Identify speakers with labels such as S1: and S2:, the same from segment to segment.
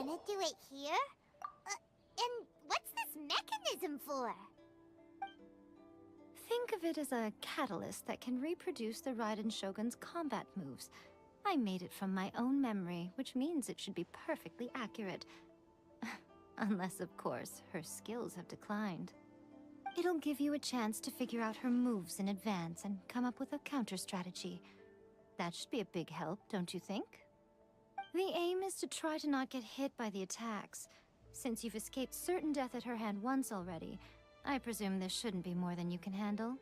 S1: gonna do it here? And what's this mechanism for?
S2: Think of it as a catalyst that can reproduce the Raiden Shogun's combat moves. I made it from my own memory, which means it should be perfectly accurate. Unless, of course, her skills have declined. It'll give you a chance to figure out her moves in advance and come up with a counter-strategy. That should be a big help, don't you think? The aim is to try to not get hit by the attacks. Since you've escaped certain death at her hand once already, I presume this shouldn't be more than you can handle.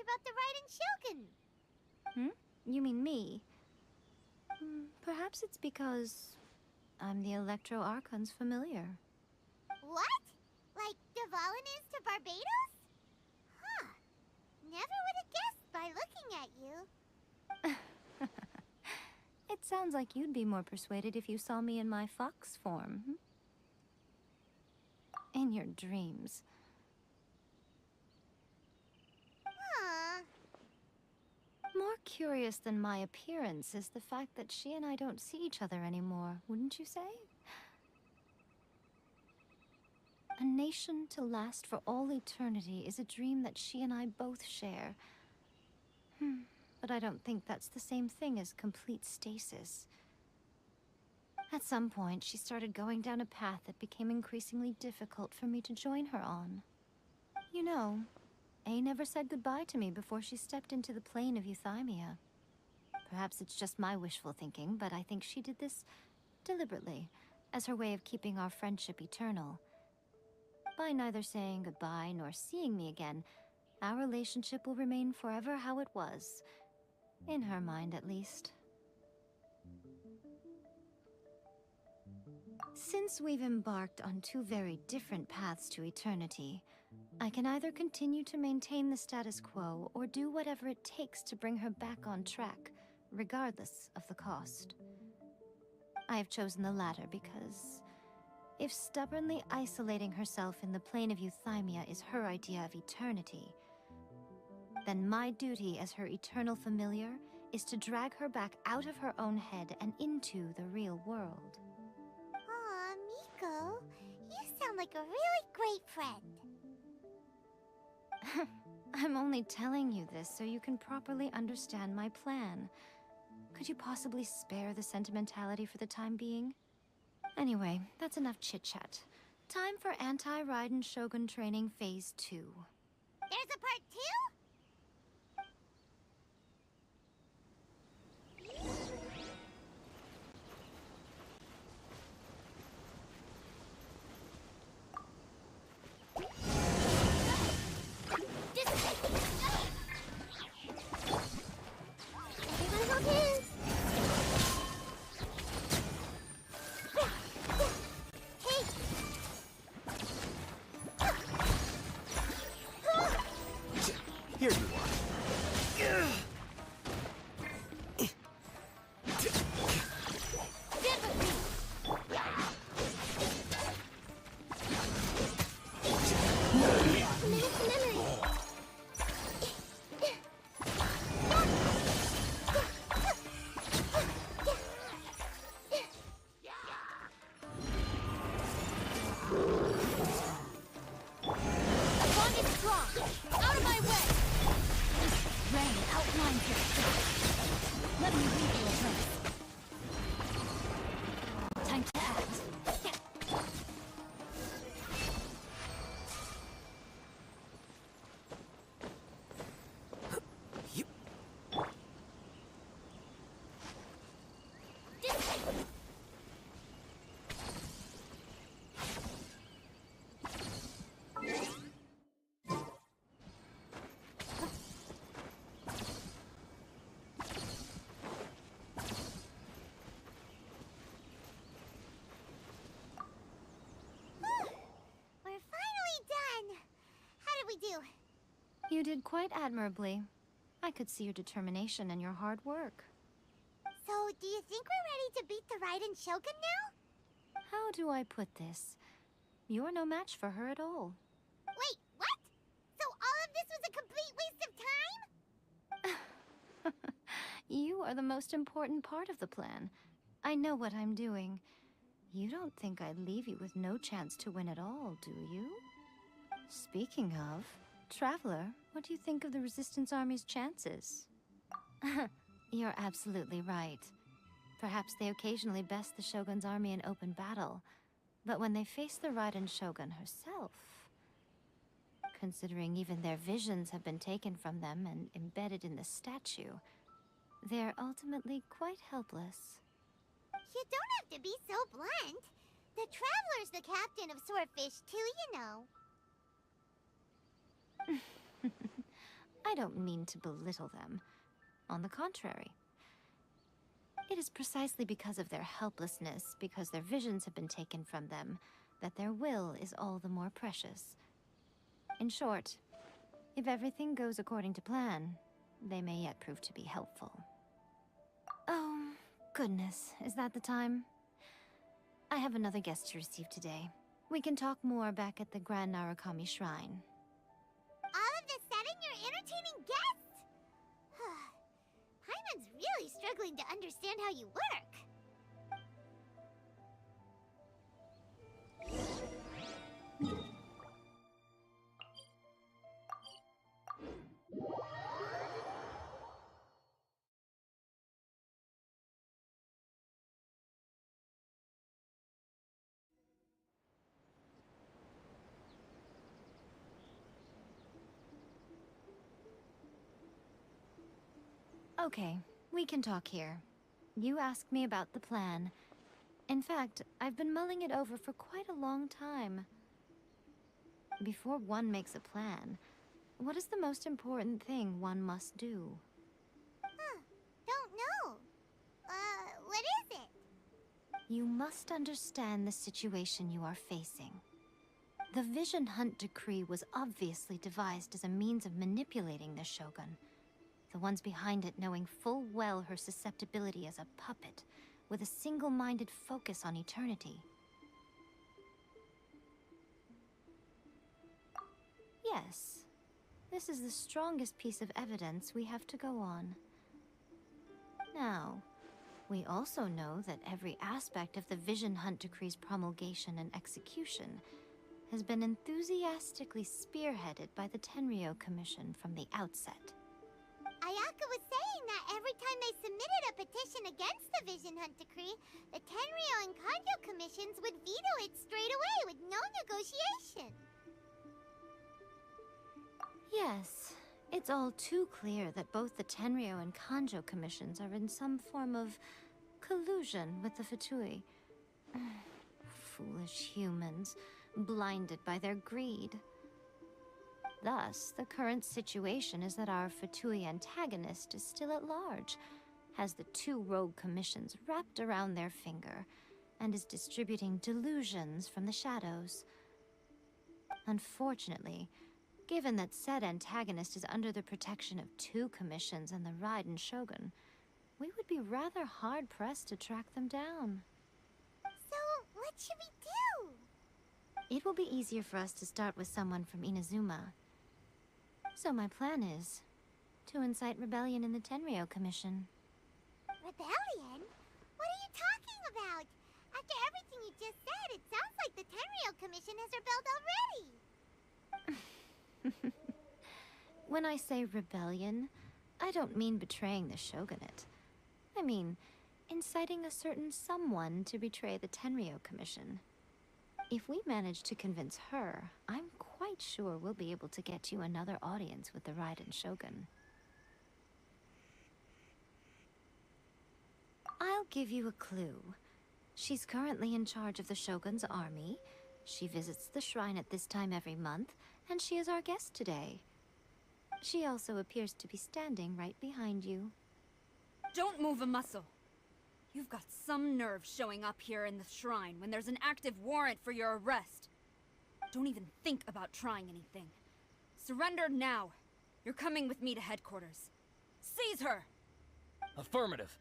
S1: About the Raiden Shogun?
S2: You mean me? Perhaps it's because I'm the Electro Archon's familiar.
S1: What? Like Dvalin is to Barbados? Huh. Never would have guessed by looking at you.
S2: It sounds like you'd be more persuaded if you saw me in my fox form. In your dreams. More curious than my appearance is the fact that she and I don't see each other anymore, wouldn't you say? A nation to last for all eternity is a dream that she and I both share. But I don't think that's the same thing as complete stasis. At some point, she started going down a path that became increasingly difficult for me to join her on. You know, A never said goodbye to me before she stepped into the plane of euthymia. Perhaps it's just my wishful thinking, but I think she did this deliberately, as her way of keeping our friendship eternal. By neither saying goodbye nor seeing me again, our relationship will remain forever how it was. In her mind, at least. Since we've embarked on two very different paths to eternity, I can either continue to maintain the status quo or do whatever it takes to bring her back on track, regardless of the cost. I have chosen the latter because if stubbornly isolating herself in the plane of euthymia is her idea of eternity, then my duty as her eternal familiar is to drag her back out of her own head and into the real world.
S1: Aw, Miko, you sound like a really great friend.
S2: I'm only telling you this so you can properly understand my plan. Could you possibly spare the sentimentality for the time being? Anyway, that's enough chit-chat. Time for Anti-Raiden Shogun Training Phase 2.
S1: There's a part 2?
S3: Here you are.
S2: Let me read you a place. Time to act.
S1: Do?
S2: You did quite admirably. I could see your determination and your hard work.
S1: So, do you think we're ready to beat the Raiden Shogun now?
S2: How do I put this? You're no match for her at all.
S1: Wait, what? So all of this was a complete waste of time?
S2: You are the most important part of the plan. I know what I'm doing. You don't think I'd leave you with no chance to win at all, do you? Speaking of, Traveler, what do you think of the Resistance Army's chances? You're absolutely right. Perhaps they occasionally best the Shogun's army in open battle, but when they face the Raiden Shogun herself... Considering even their visions have been taken from them and embedded in the statue, they're ultimately quite helpless.
S1: You don't have to be so blunt. The Traveler's the captain of Swordfish too, you know.
S2: I don't mean to belittle them. On the contrary. It is precisely because of their helplessness, because their visions have been taken from them, that their will is all the more precious. In short, if everything goes according to plan, they may yet prove to be helpful. Oh, goodness, is that the time? I have another guest to receive today. We can talk more back at the Grand Narukami Shrine.
S1: All of this setting, you're entertaining guests? Paimon's really struggling to understand how you work.
S2: Okay, we can talk here. You asked me about the plan. In fact, I've been mulling it over for quite a long time. Before one makes a plan, what is the most important thing one must do?
S1: Huh. Don't know. What is it?
S2: You must understand the situation you are facing. The Vision Hunt Decree was obviously devised as a means of manipulating the Shogun. The ones behind it knowing full well her susceptibility as a puppet, with a single-minded focus on eternity. Yes, this is the strongest piece of evidence we have to go on. Now, we also know that every aspect of the Vision Hunt Decree's promulgation and execution has been enthusiastically spearheaded by the Tenryou Commission from the outset.
S1: Ayaka was saying that every time they submitted a petition against the Vision Hunt Decree, the Tenryou and Kanjo commissions would veto it straight away with no negotiation.
S2: Yes, it's all too clear that both the Tenryou and Kanjo commissions are in some form of collusion with the Fatui. Foolish humans, blinded by their greed. Thus, the current situation is that our Fatui antagonist is still at large, has the two rogue commissions wrapped around their finger, and is distributing delusions from the shadows. Unfortunately, given that said antagonist is under the protection of two commissions and the Raiden Shogun, we would be rather hard-pressed to track them down.
S1: So, what should we do?
S2: It will be easier for us to start with someone from Inazuma. So my plan is to incite rebellion in the Tenryou Commission.
S1: Rebellion? What are you talking about? After everything you just said, it sounds like the Tenryou Commission has rebelled already.
S2: When I say rebellion, I don't mean betraying the shogunate. I mean inciting a certain someone to betray the Tenryou Commission. If we manage to convince her, I'm quite sure we'll be able to get you another audience with the Raiden Shogun. I'll give you a clue. She's currently in charge of the Shogun's army. She visits the shrine at this time every month, and she is our guest today. She also appears to be standing right behind you.
S4: Don't move a muscle. You've got some nerve showing up here in the shrine when there's an active warrant for your arrest. Don't even think about trying anything. Surrender now. You're coming with me to headquarters. Seize her!
S3: Affirmative.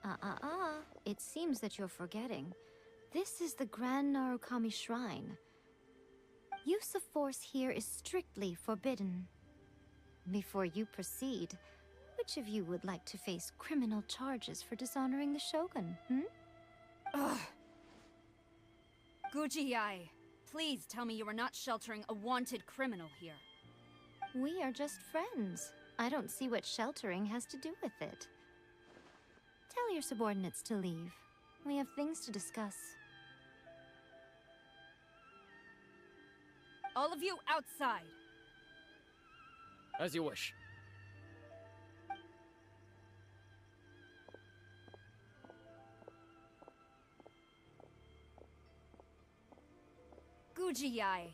S1: Kujusara!
S2: It seems that you're forgetting. This is the Grand Narukami Shrine. Use of force here is strictly forbidden. Before you proceed, which of you would like to face criminal charges for dishonoring the Shogun,
S4: Ugh. Guji-ai, please tell me you are not sheltering a wanted criminal here.
S2: We are just friends. I don't see what sheltering has to do with it. Tell your subordinates to leave. We have things to discuss.
S4: All of you outside.
S3: As you wish.
S4: Guji-ai,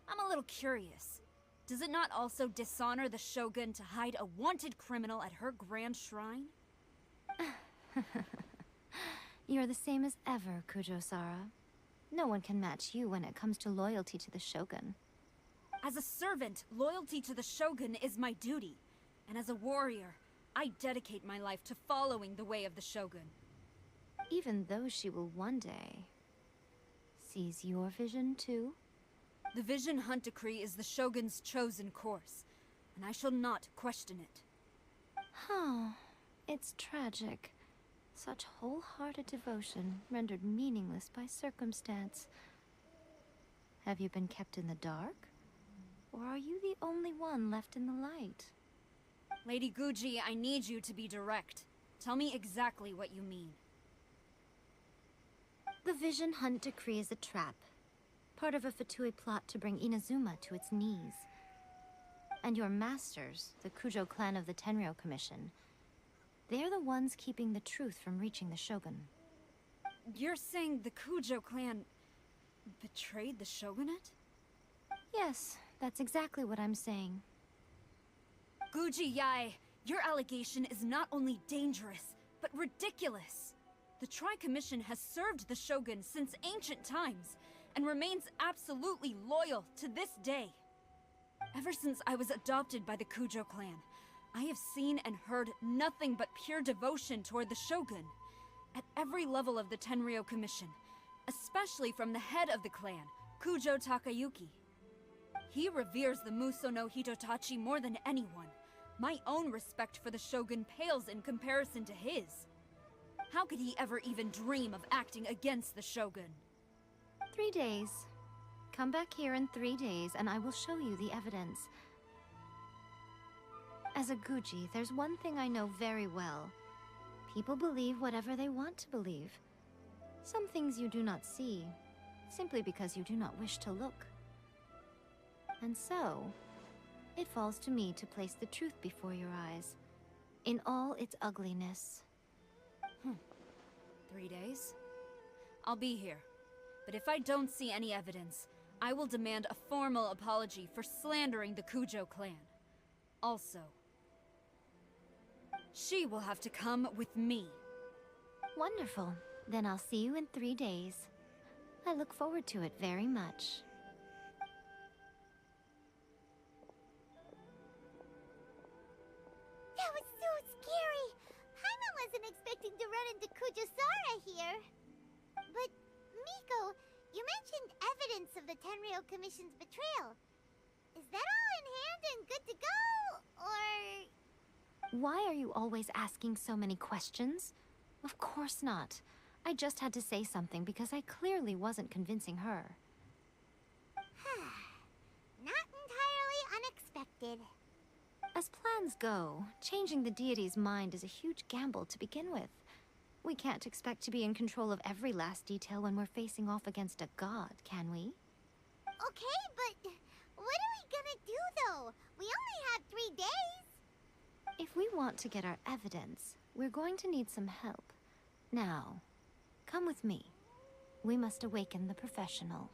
S4: I'm a little curious. Does it not also dishonor the Shogun to hide a wanted criminal at her grand shrine?
S2: You're the same as ever, Kujusara. No one can match you when it comes to loyalty to the Shogun.
S4: As a servant, loyalty to the Shogun is my duty. And as a warrior, I dedicate my life to following the way of the Shogun.
S2: Even though she will one day seize your vision too?
S4: The Vision Hunt Decree is the Shogun's chosen course, and I shall not question it.
S2: It's tragic. Such wholehearted devotion rendered meaningless by circumstance. Have you been kept in the dark? Or are you the only one left in the light?
S4: Lady Guji, I need you to be direct. Tell me exactly what you mean.
S2: The Vision Hunt Decree is a trap. part of a Fatui plot to bring Inazuma to its knees. And your masters, the Kujo clan of the Tenryou Commission, they're the ones keeping the truth from reaching the Shogun.
S4: You're saying the Kujo clan betrayed the shogunate?
S2: Yes, that's exactly what I'm saying.
S4: Guji Yae, your allegation is not only dangerous, but ridiculous. The Tri-Commission has served the Shogun since ancient times, and remains absolutely loyal to this day. Ever since I was adopted by the Kujo clan, I have seen and heard nothing but pure devotion toward the Shogun. At every level of the Tenryou Commission, especially from the head of the clan, Kujo Takayuki. He reveres the Muso no Hitotachi more than anyone. My own respect for the Shogun pales in comparison to his. How could he ever even dream of acting against the Shogun?
S2: 3 days. Come back here in 3 days and I will show you the evidence. As a Guji, there's one thing I know very well. People believe whatever they want to believe. Some things you do not see, simply because you do not wish to look. And so, it falls to me to place the truth before your eyes, in all its ugliness.
S4: 3 days? I'll be here. But if I don't see any evidence, I will demand a formal apology for slandering the Kujo clan. Also, she will have to come with me.
S2: Wonderful. Then I'll see you in 3 days. I look forward to it very much.
S1: That was so scary! Paimon wasn't expecting to run into Kujosara here. But, Miko, you mentioned evidence of the Tenryou Commission's betrayal. Is that all in hand and good to go, or...?
S2: Why are you always asking so many questions? Of course not. I just had to say something because I clearly wasn't convincing her.
S1: Not entirely unexpected.
S2: As plans go, changing the deity's mind is a huge gamble to begin with. We can't expect to be in control of every last detail when we're facing off against a god, can we?
S1: Okay, but what are we gonna do, though? We only have 3 days.
S2: If we want to get our evidence, we're going to need some help. Now, come with me. We must awaken the professional.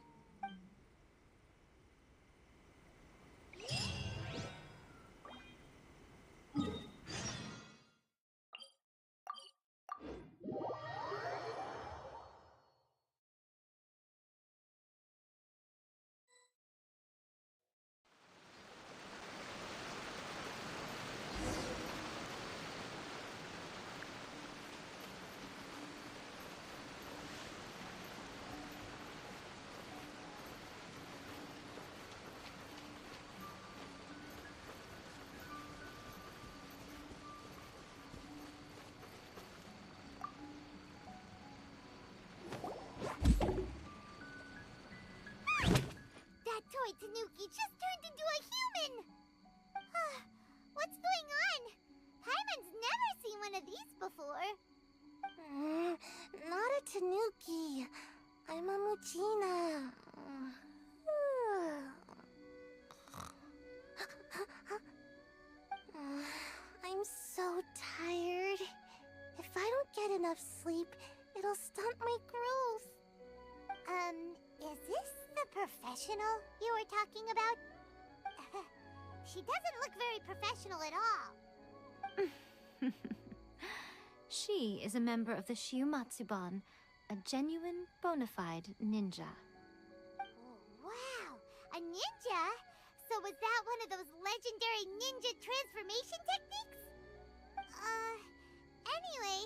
S1: That toy Tanuki just turned into a human! What's going on? Paimon's never seen one of these before. Not a Tanuki. I'm a Muchina. I'm so tired. If I don't get enough sleep, it'll stunt my growth. Is this the professional you were talking about? She doesn't look very professional at all.
S2: She is a member of the Shiumatsuban, a genuine, bona fide ninja.
S1: Oh, wow, a ninja? So was that one of those legendary ninja transformation techniques? Anyway,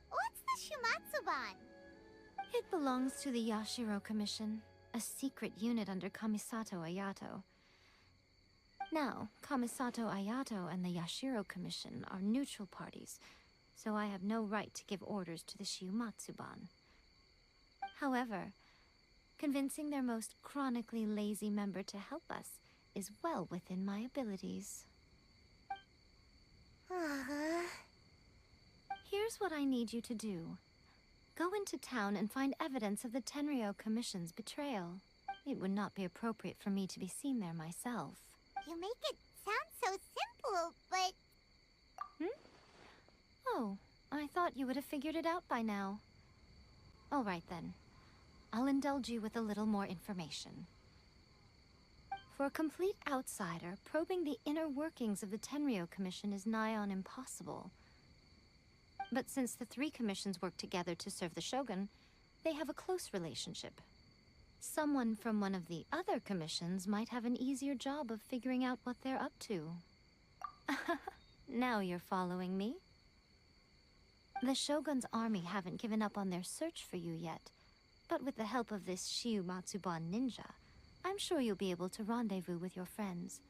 S1: what's the Shumatsuban?
S2: It belongs to the Yashiro Commission, a secret unit under Kamisato Ayato. Now, Kamisato Ayato and the Yashiro Commission are neutral parties, so I have no right to give orders to the Shiumatsuban. However, convincing their most chronically lazy member to help us is well within my abilities. Here's what I need you to do. Go into town and find evidence of the Tenryou Commission's betrayal. It would not be appropriate for me to be seen there myself.
S1: You make it sound so simple, but...
S2: Oh, I thought you would have figured it out by now. All right then. I'll indulge you with a little more information. For a complete outsider, probing the inner workings of the Tenryou Commission is nigh on impossible. But since the three commissions work together to serve the Shogun, they have a close relationship. Someone from one of the other commissions might have an easier job of figuring out what they're up to. Now you're following me? The Shogun's army haven't given up on their search for you yet, but with the help of this Shiu Matsuban ninja, I'm sure you'll be able to rendezvous with your friends.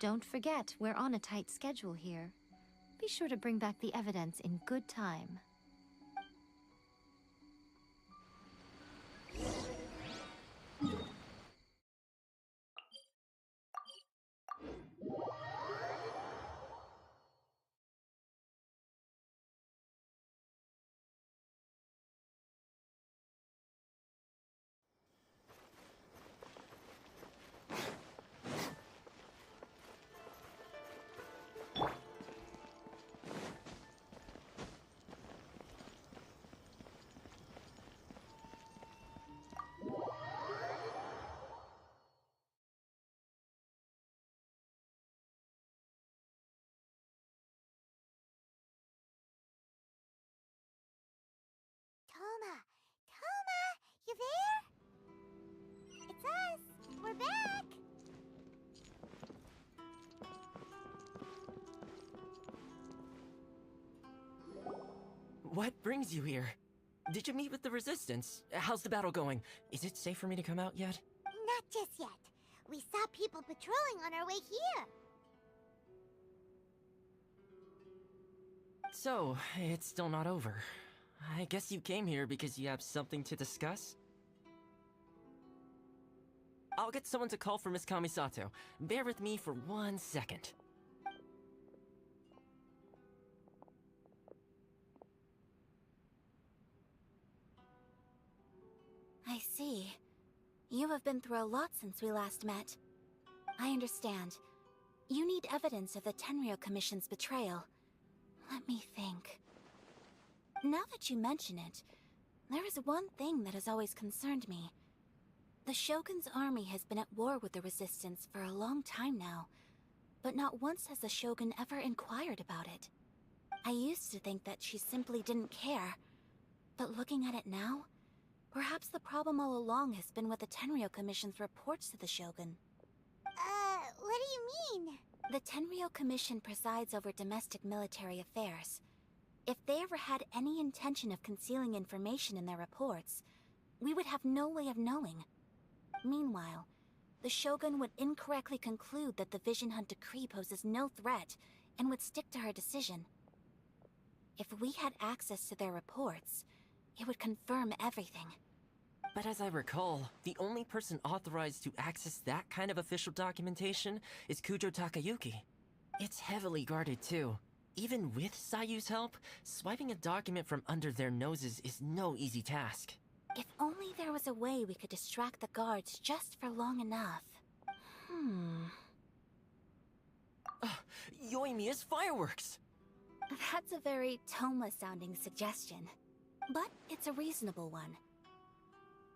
S2: Don't forget, we're on a tight schedule here. Be sure to bring back the evidence in good time.
S1: Toma, you there? It's us. We're back.
S5: What brings you here? Did you meet with the Resistance? How's the battle going? Is it safe for me to come out yet?
S1: Not just yet. We saw people patrolling on our way here.
S5: So, it's still not over. I guess you came here because you have something to discuss? I'll get someone to call for Miss Kamisato. Bear with me for 1 second.
S6: I see. You have been through a lot since we last met. I understand. You need evidence of the Tenryou Commission's betrayal. Let me think. Now that you mention it, there is one thing that has always concerned me. The Shogun's army has been at war with the Resistance for a long time now, but not once has the Shogun ever inquired about it. I used to think that she simply didn't care, but looking at it now, perhaps the problem all along has been with the Tenryou Commission's reports to the Shogun.
S1: What do you mean?
S6: The Tenryou Commission presides over domestic military affairs. If they ever had any intention of concealing information in their reports, we would have no way of knowing. Meanwhile, the Shogun would incorrectly conclude that the Vision Hunt decree poses no threat and would stick to her decision. If we had access to their reports, it would confirm everything.
S5: But as I recall, the only person authorized to access that kind of official documentation is Kujo Takayuki. It's heavily guarded too. Even with Sayu's help, swiping a document from under their noses is no easy task.
S6: If only there was a way we could distract the guards just for long enough.
S5: Yoimiya's fireworks!
S6: That's a very Toma-sounding suggestion. But it's a reasonable one.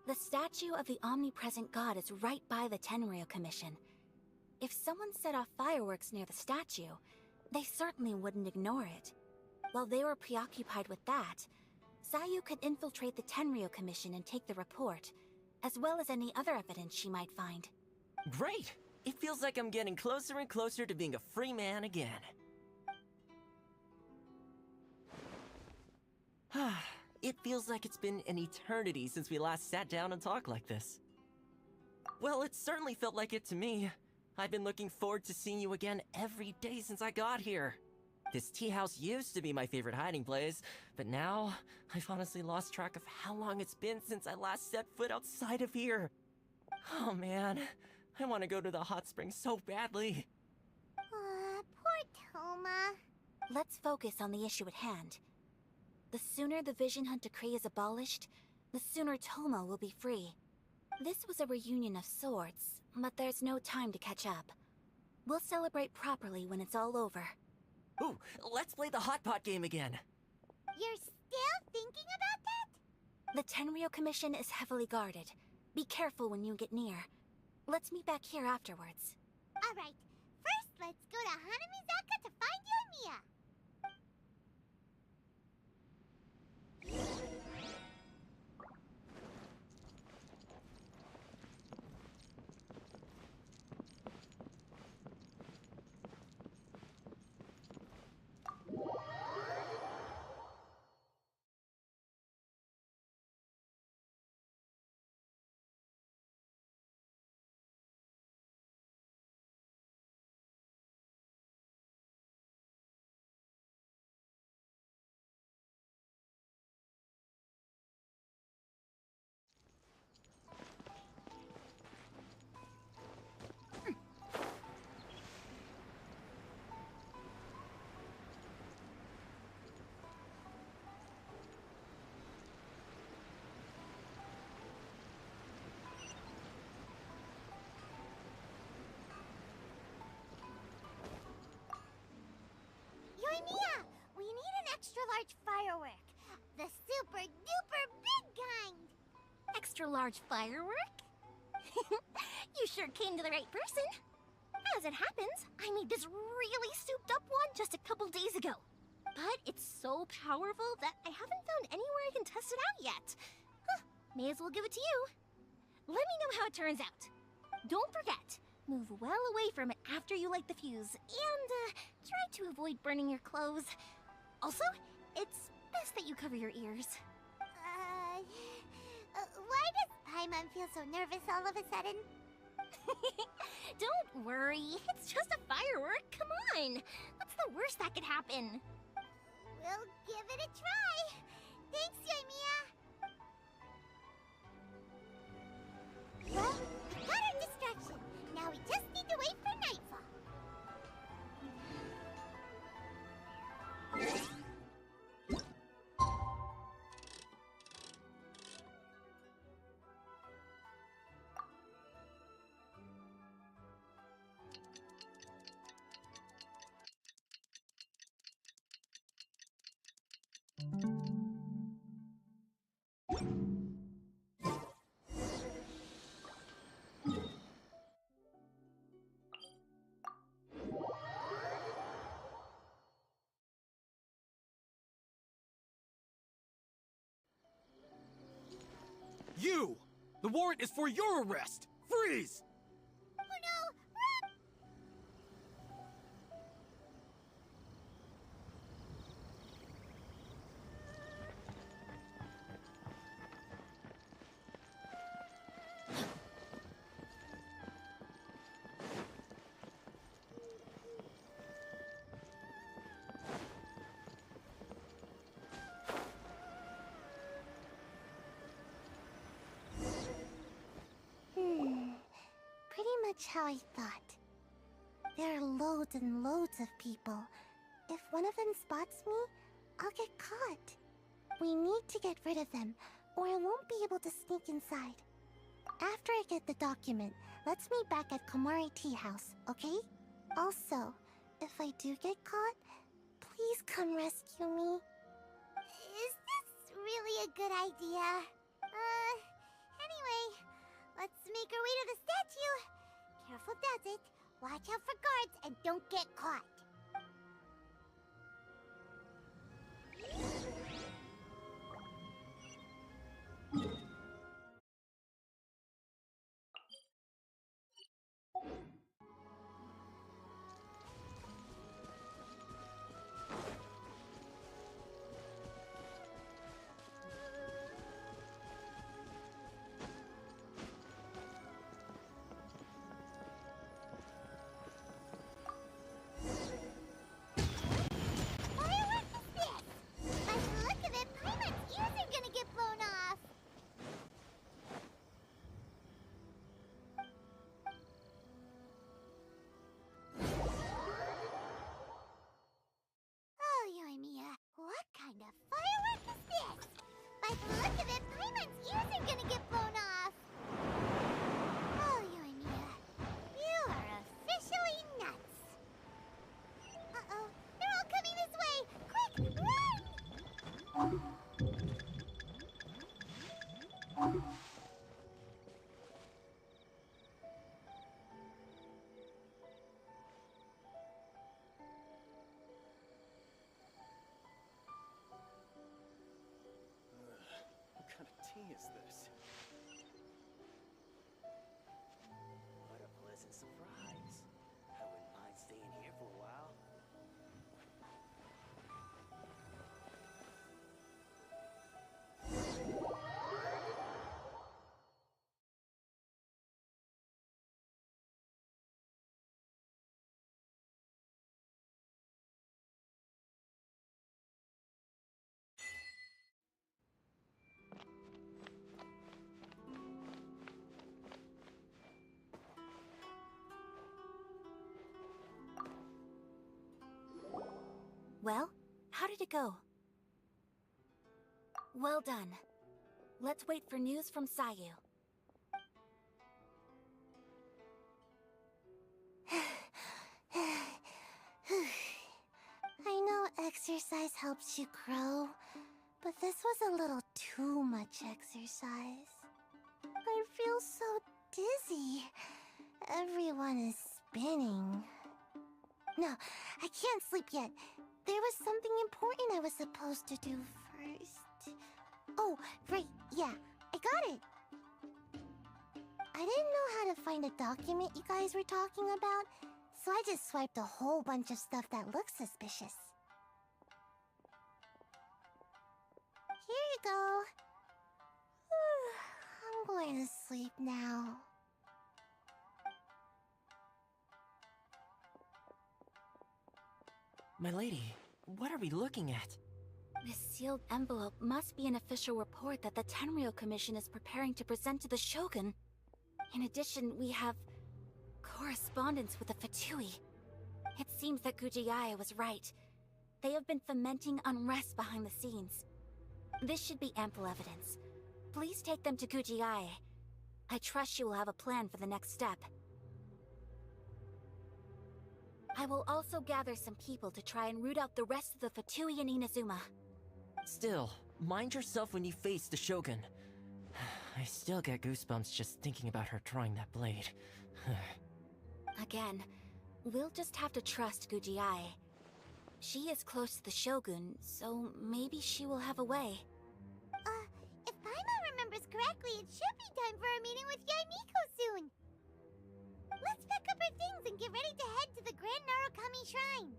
S6: The statue of the omnipresent god is right by the Tenryou Commission. If someone set off fireworks near the statue, they certainly wouldn't ignore it. While they were preoccupied with that, Sayu could infiltrate the Tenryou Commission and take the report, as well as any other evidence she might find.
S5: Great! It feels like I'm getting closer and closer to being a free man again. It feels like it's been an eternity since we last sat down and talked like this. Well, it certainly felt like it to me. I've been looking forward to seeing you again every day since I got here. This tea house used to be my favorite hiding place, but now I've honestly lost track of how long it's been since I last set foot outside of here. Oh man, I want to go to the hot springs so badly.
S1: Poor Toma.
S6: Let's focus on the issue at hand. The sooner the Vision Hunt decree is abolished, the sooner Toma will be free. This was a reunion of sorts, but there's no time to catch up. We'll celebrate properly when it's all over.
S5: Ooh, let's play the hot pot game again.
S1: You're still thinking about that?
S6: The Tenryo Commission is heavily guarded. Be careful when you get near. Let's meet back here afterwards.
S1: Alright, first let's go to Hanamizaka to find Yoimiya. Yoimiya, we need an extra large firework. The super duper big kind.
S7: Extra large firework? You sure came to the right person. As it happens, I made this really souped up one just a couple days ago. But it's so powerful that I haven't found anywhere I can test it out yet. Huh, may as well give it to you. Let me know how it turns out. Don't forget, move well away from it after you light the fuse, and try to avoid burning your clothes. Also, it's best that you cover your ears.
S1: Why does Paimon feel so nervous all of a sudden?
S7: Don't worry, it's just a firework, come on! What's the worst that could happen?
S1: We'll give it a try. Thanks, Yoimiya. Well, we got our distraction. Now we just need to wait for nightfall.
S3: You! The warrant is for your arrest! Freeze!
S1: Oh no! Pretty much how I thought. There are loads and loads of people. If one of them spots me, I'll get caught. We need to get rid of them, or I won't be able to sneak inside. After I get the document, let's meet back at Komari Tea House, okay? Also, if I do get caught, please come rescue me. Is this really a good idea? Anyway, let's make our way to the statue. Careful does it. Watch out for guards and don't get caught.
S6: Well, how did it go? Well done. Let's wait for news from Sayu.
S1: I know exercise helps you grow, but this was a little too much exercise. I feel so dizzy. Everyone is spinning. No, I can't sleep yet. There was something important I was supposed to do first. Oh, right, yeah, I got it. I didn't know how to find a document you guys were talking about, so I just swiped a whole bunch of stuff that looks suspicious. Here you go. I'm going to sleep now.
S5: My lady, what are we looking at?
S6: This sealed envelope must be an official report that the Tenryou Commission is preparing to present to the Shogun. In addition, we have correspondence with the Fatui. It seems that Gujiaya was right. They have been fomenting unrest behind the scenes. This should be ample evidence. Please take them to Gujiaya. I trust she will have a plan for the next step. I will also gather some people to try and root out the rest of the Fatui in Inazuma.
S5: Still, mind yourself when you face the Shogun. I still get goosebumps just thinking about her drawing that blade.
S6: Again, we'll just have to trust Gujiai. She is close to the Shogun, so maybe she will have a way.
S1: If Paimon remembers correctly, it should be time for a meeting with Yaimiko soon. Let's pack up our things and get ready to head to the Grand Narukami Shrine.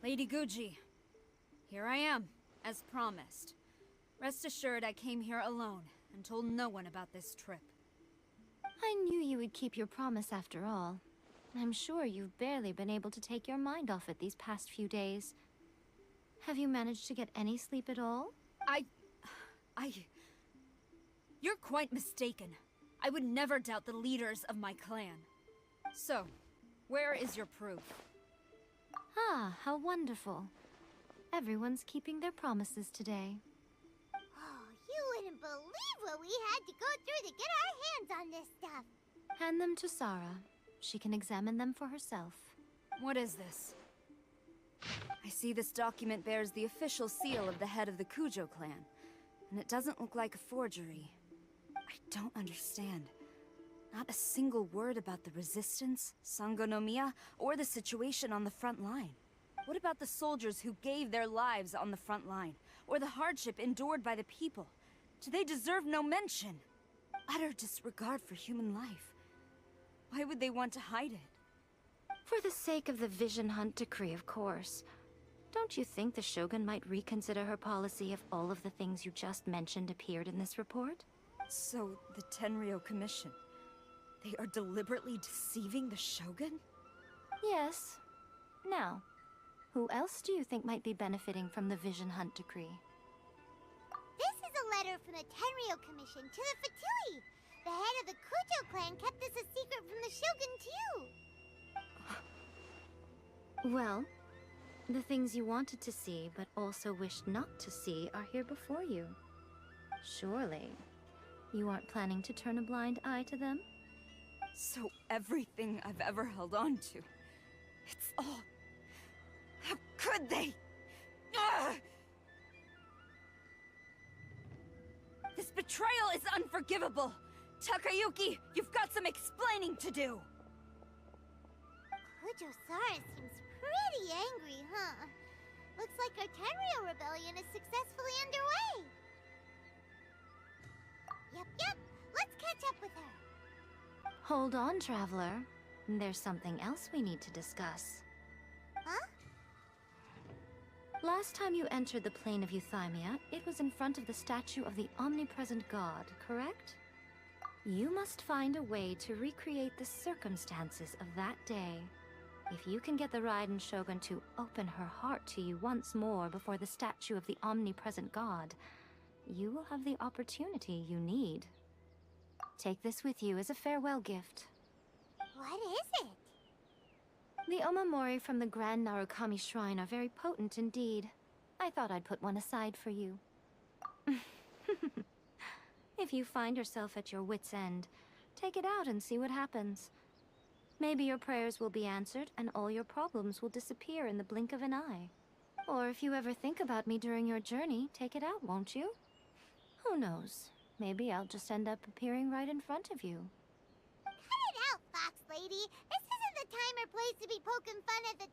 S4: Lady Guji, here I am, as promised. Rest assured I came here alone and told no one about this trip.
S2: I knew you would keep your promise after all. I'm sure you've barely been able to take your mind off it these past few days. Have you managed to get any sleep at all?
S4: You're quite mistaken. I would never doubt the leaders of my clan. So, where is your proof?
S2: Ah, how wonderful. Everyone's keeping their promises today.
S1: Oh, you wouldn't believe what we had to go through to get our hands on this stuff.
S2: Hand them to Sarah. She can examine them for herself.
S4: What is this? I see this document bears the official seal of the head of the Kujo clan, and it doesn't look like a forgery. I don't understand. Not a single word about the resistance, Sangonomiya, or the situation on the front line. What about the soldiers who gave their lives on the front line, or the hardship endured by the people? Do they deserve no mention? Utter disregard for human life. Why would they want to hide it?
S2: For the sake of the Vision Hunt decree, of course. Don't you think the Shogun might reconsider her policy if all of the things you just mentioned appeared in this report?
S4: So, the Tenryou Commission... they are deliberately deceiving the Shogun?
S2: Yes. Now, who else do you think might be benefiting from the Vision Hunt decree?
S1: This is a letter from the Tenryou Commission to the Fatui. The head of the Kujo clan kept this a secret from the Shogun, too.
S2: Well, the things you wanted to see but also wished not to see are here before you. Surely, you aren't planning to turn a blind eye to them?
S4: So everything I've ever held on to, it's all... How could they? Ugh! This betrayal is unforgivable! Takayuki, you've got some explaining to do!
S1: Kujo-Sara seems pretty angry, huh? Looks like our Tenryou rebellion is successfully underway. Yep, let's catch up with her.
S2: Hold on, Traveler. There's something else we need to discuss.
S1: Huh?
S2: Last time you entered the plane of Euthymia, it was in front of the statue of the omnipresent god, correct? You must find a way to recreate the circumstances of that day. If you can get the Raiden Shogun to open her heart to you once more before the statue of the omnipresent god, you will have the opportunity you need. Take this with you as a farewell gift.
S1: What is it?
S2: The Omamori from the Grand Narukami Shrine are very potent indeed. I thought I'd put one aside for you. If you find yourself at your wit's end, take it out and see what happens. Maybe your prayers will be answered and all your problems will disappear in the blink of an eye. Or if you ever think about me during your journey, take it out, won't you? Who knows? Maybe I'll just end up appearing right in front of you.
S1: Cut it out, Fox Lady. This isn't the time or place to be poking fun at the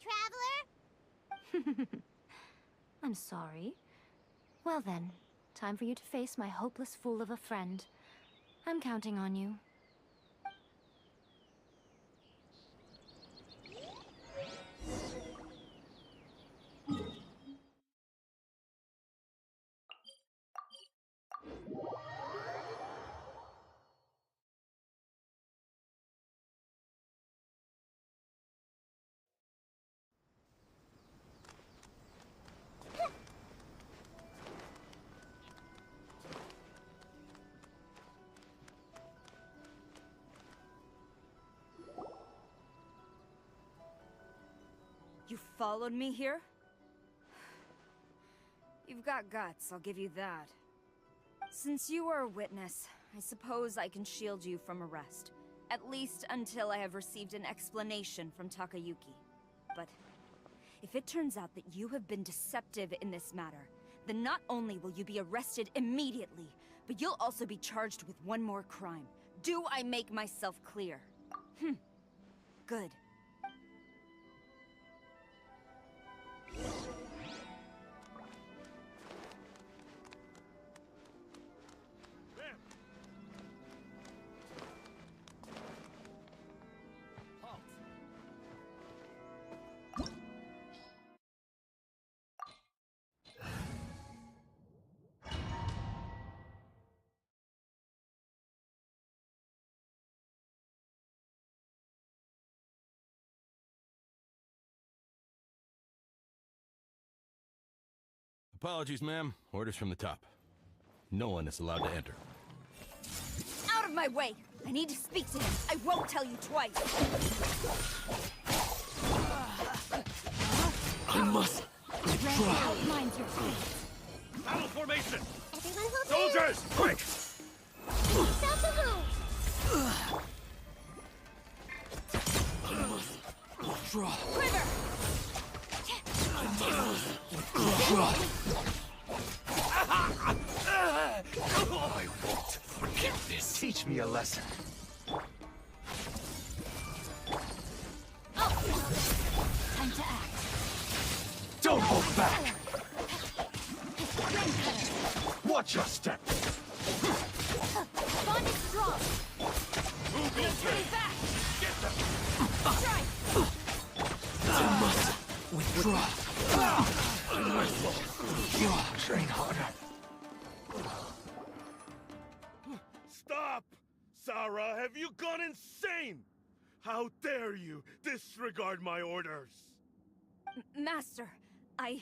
S1: Traveler.
S2: I'm sorry. Well then, time for you to face my hopeless fool of a friend. I'm counting on you.
S4: You followed me here? You've got guts, I'll give you that. Since you are a witness, I suppose I can shield you from arrest. At least until I have received an explanation from Takayuki. But if it turns out that you have been deceptive in this matter, then not only will you be arrested immediately, but you'll also be charged with one more crime. Do I make myself clear? Good.
S8: Apologies, ma'am. Orders from the top. No one is allowed to enter.
S4: Out of my way! I need to speak to him. I won't tell you twice.
S3: I must withdraw.
S4: Mind your face.
S3: Battle formation!
S1: Everyone hold
S3: Soldiers, quick!
S1: Stop the move!
S3: I must withdraw.
S4: Quiver!
S3: I won't forget this. Teach me a lesson.
S4: Time to act.
S3: Don't hold back. Watch your step.
S4: Bond is strong.
S3: Move
S4: No turning back.
S3: Get them.
S4: Strike.
S3: I must withdraw. I must withdraw. Train harder.
S9: Stop! Sarah, have you gone insane? How dare you disregard my orders?
S4: Master, I...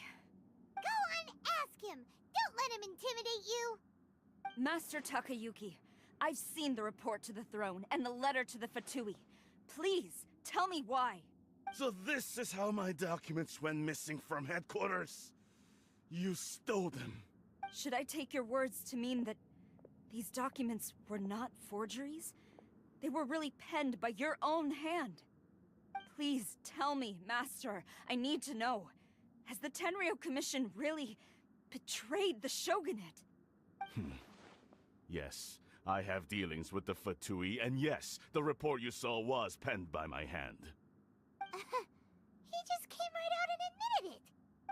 S1: Go on, ask him! Don't let him intimidate you!
S4: Master Takayuki, I've seen the report to the throne and the letter to the Fatui. Please, tell me why.
S9: So this is how my documents went missing from headquarters? You stole them.
S4: Should I take your words to mean that these documents were not forgeries? They were really penned by your own hand. Please tell me, Master. I need to know. Has the Tenryo Commission really betrayed the Shogunate?
S9: Yes, I have dealings with the Fatui, and yes, the report you saw was penned by my hand.
S1: He just came right out and admitted it!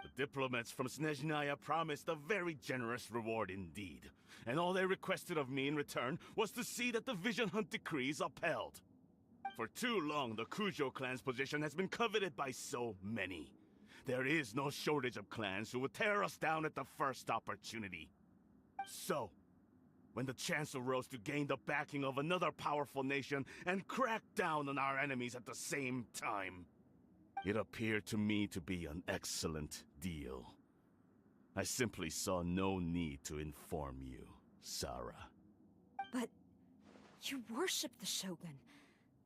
S9: The diplomats from Snezhnaya promised a very generous reward indeed. And all they requested of me in return was to see that the Vision Hunt decree is upheld. For too long, the Kujo clan's position has been coveted by so many. There is no shortage of clans who would tear us down at the first opportunity. So, when the chance arose to gain the backing of another powerful nation and crack down on our enemies at the same time, it appeared to me to be an excellent deal. I simply saw no need to inform you, Sarah.
S4: But you worship the Shogun.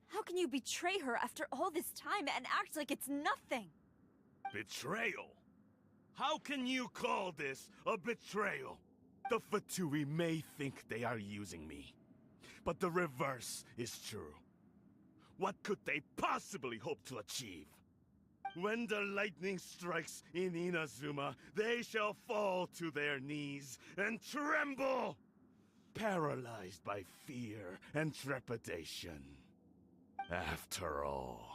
S4: How can you betray her after all this time and act like it's nothing?
S9: Betrayal? How can you call this a betrayal? The Fatui may think they are using me, but the reverse is true. What could they possibly hope to achieve? When the lightning strikes in Inazuma, they shall fall to their knees and tremble, paralyzed by fear and trepidation. After all,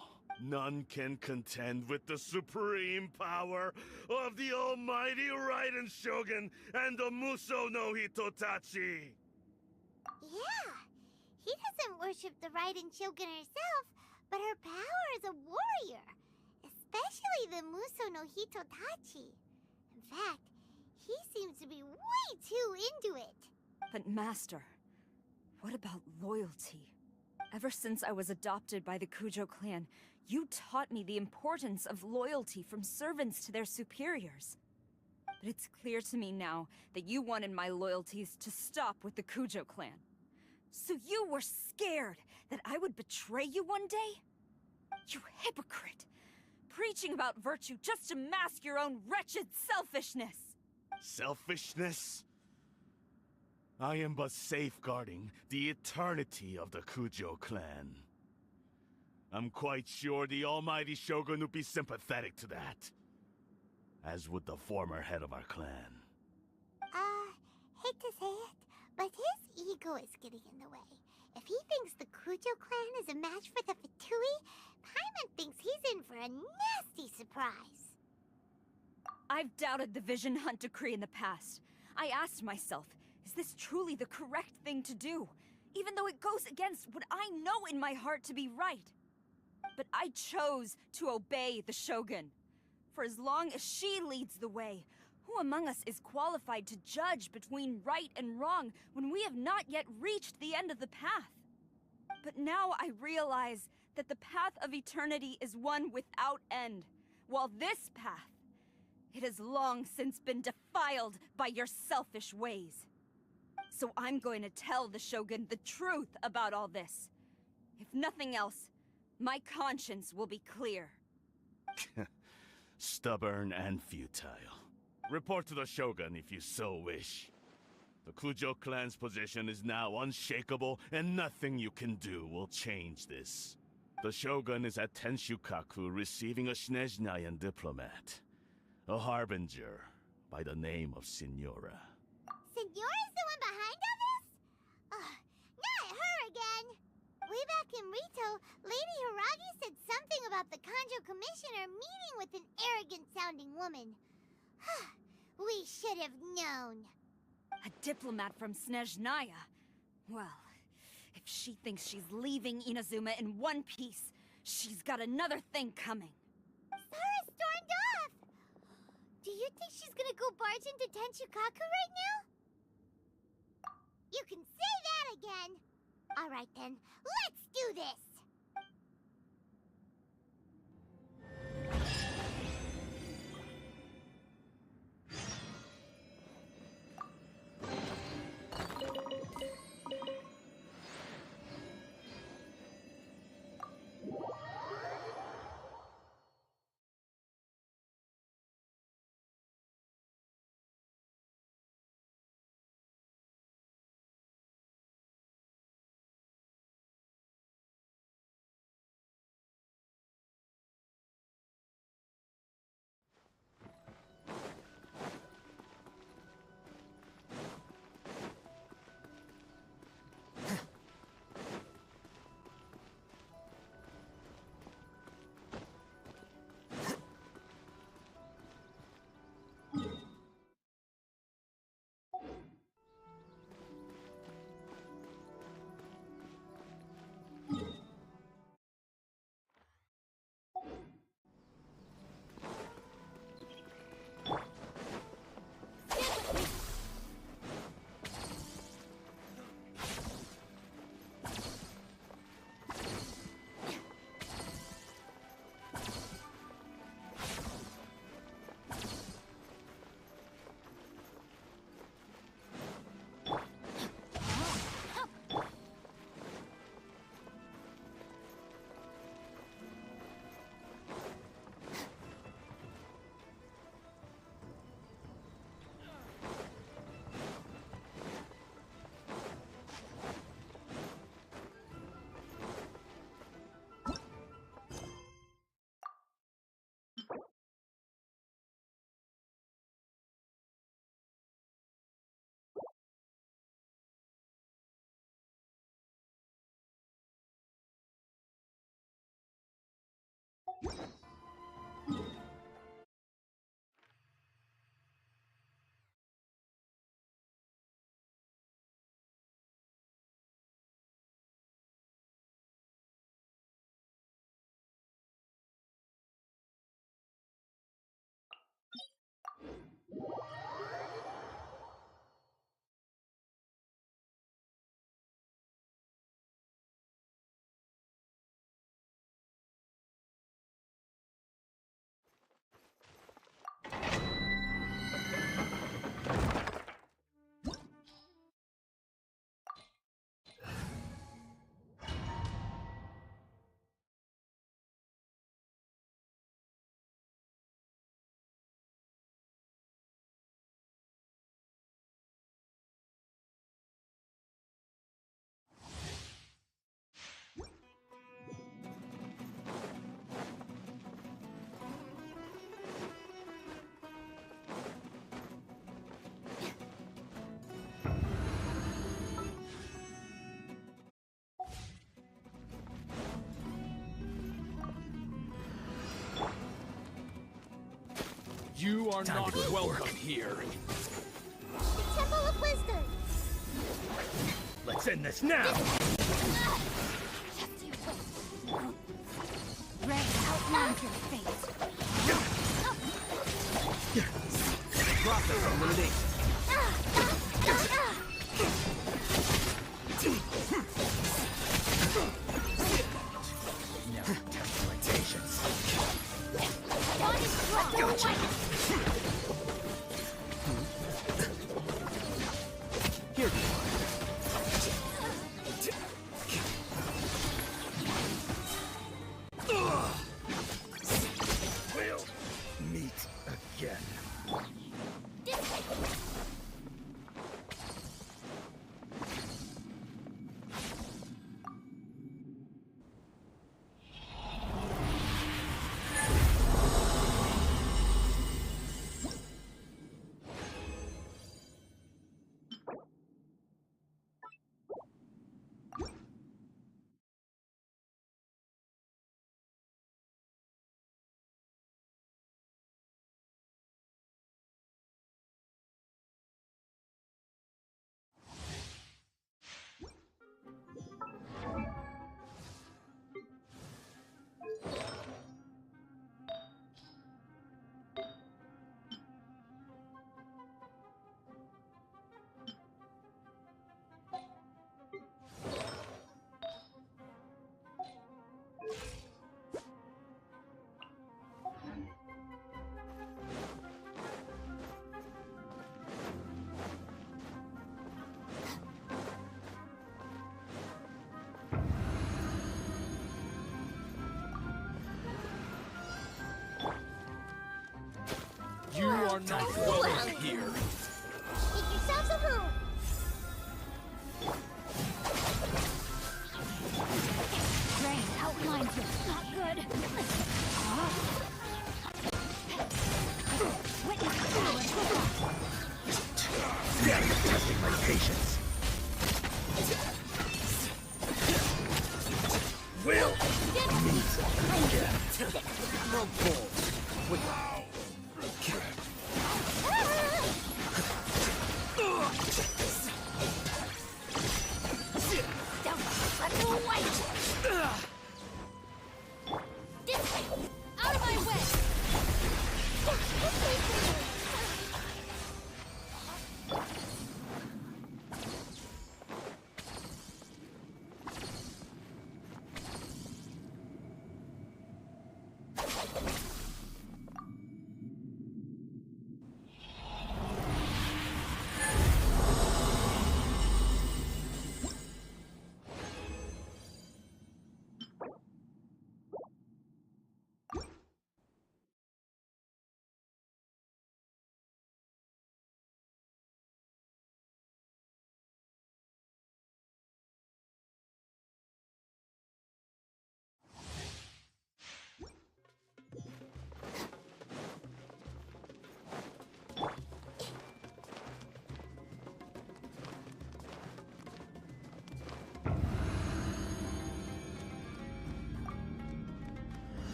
S9: none can contend with the supreme power of the almighty Raiden Shogun and the Muso no Hitotachi!
S1: Yeah, he doesn't worship the Raiden Shogun herself, but her power as a warrior. Especially the Muso no Hitotachi. In fact, he seems to be way too into it.
S4: But Master, what about loyalty? Ever since I was adopted by the Kujo clan, you taught me the importance of loyalty from servants to their superiors. But it's clear to me now that you wanted my loyalties to stop with the Kujo clan. So you were scared that I would betray you one day? You hypocrite! Preaching about virtue just to mask your own wretched selfishness!
S9: Selfishness? I am but safeguarding the eternity of the Kujo clan. I'm quite sure the almighty Shogun would be sympathetic to that. As would the former head of our clan.
S1: Hate to say it, but his ego is getting in the way. If he thinks the Kujo clan is a match for the Fatui, Paimon thinks he's in for a nasty surprise.
S4: I've doubted the Vision Hunt decree in the past. I asked myself, is this truly the correct thing to do? Even though it goes against what I know in my heart to be right. But I chose to obey the Shogun. For as long as she leads the way, who among us is qualified to judge between right and wrong when we have not yet reached the end of the path? But now I realize that the path of eternity is one without end, while this path, it has long since been defiled by your selfish ways. So I'm going to tell the Shogun the truth about all this. If nothing else, my conscience will be clear.
S9: Stubborn and futile. Report to the Shogun if you so wish. The Kujo clan's position is now unshakable, and nothing you can do will change this. The Shogun is at Tenshukaku receiving a Snezhnayan diplomat. A harbinger by the name of Signora.
S1: Signora's the one behind all this? Not her again! Way back in Rito, Lady Hiragi said something about the Kanjo Commissioner meeting with an arrogant-sounding woman. We should have known.
S4: A diplomat from Snezhnaya? Well, if she thinks she's leaving Inazuma in one piece, she's got another thing coming.
S1: Sarah stormed off! Do you think she's gonna go barge into Tenshukaku right now? You can say that again! Alright then, let's do this!
S3: You are not welcome here.
S1: The Temple of Wisdom!
S9: Let's end this now!
S4: Ray outlines your fate.
S3: Process of elimination.
S9: Now test my patience.
S7: Gotcha.
S3: Here you
S9: We'll meet again.
S3: You are not welcome here.
S1: Make yourselves at home!
S4: Ray outlines your not good.
S9: Now you're testing my patience. We'll meet again.
S3: Throw balls. With
S4: Out of my way!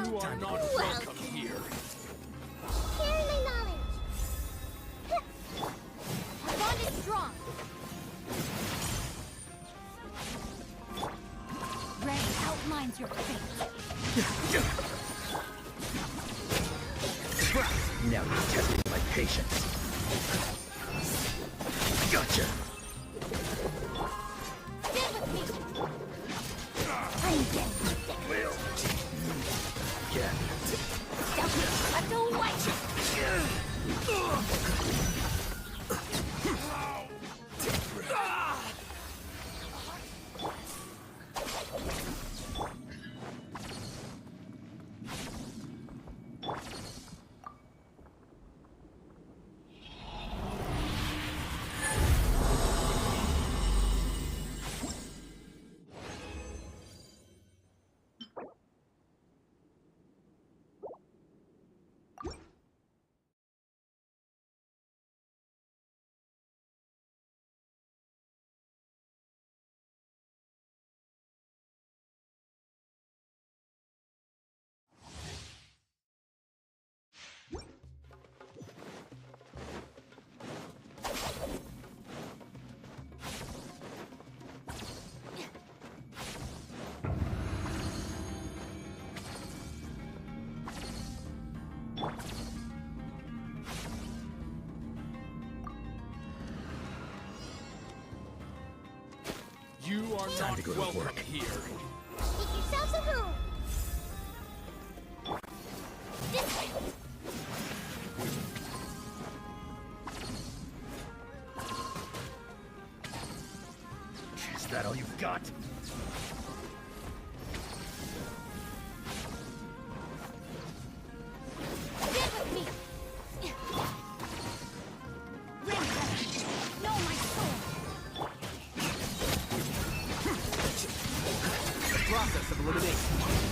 S3: you are not welcome here.
S1: Sharing my knowledge!
S4: Our bond is strong. Ray outlines your fate.
S9: Now you're testing my patience. Gotcha.
S4: Stand with me.
S7: I'm dead.
S9: We'll meet again.
S7: Let go white.
S3: You are
S10: Time
S3: not
S10: to go to
S3: welcome
S10: work.
S3: here.
S7: Make yourselves at home. This way.
S10: Is that all you've got?
S7: Get with me. Know my soul.
S3: The process of elimination.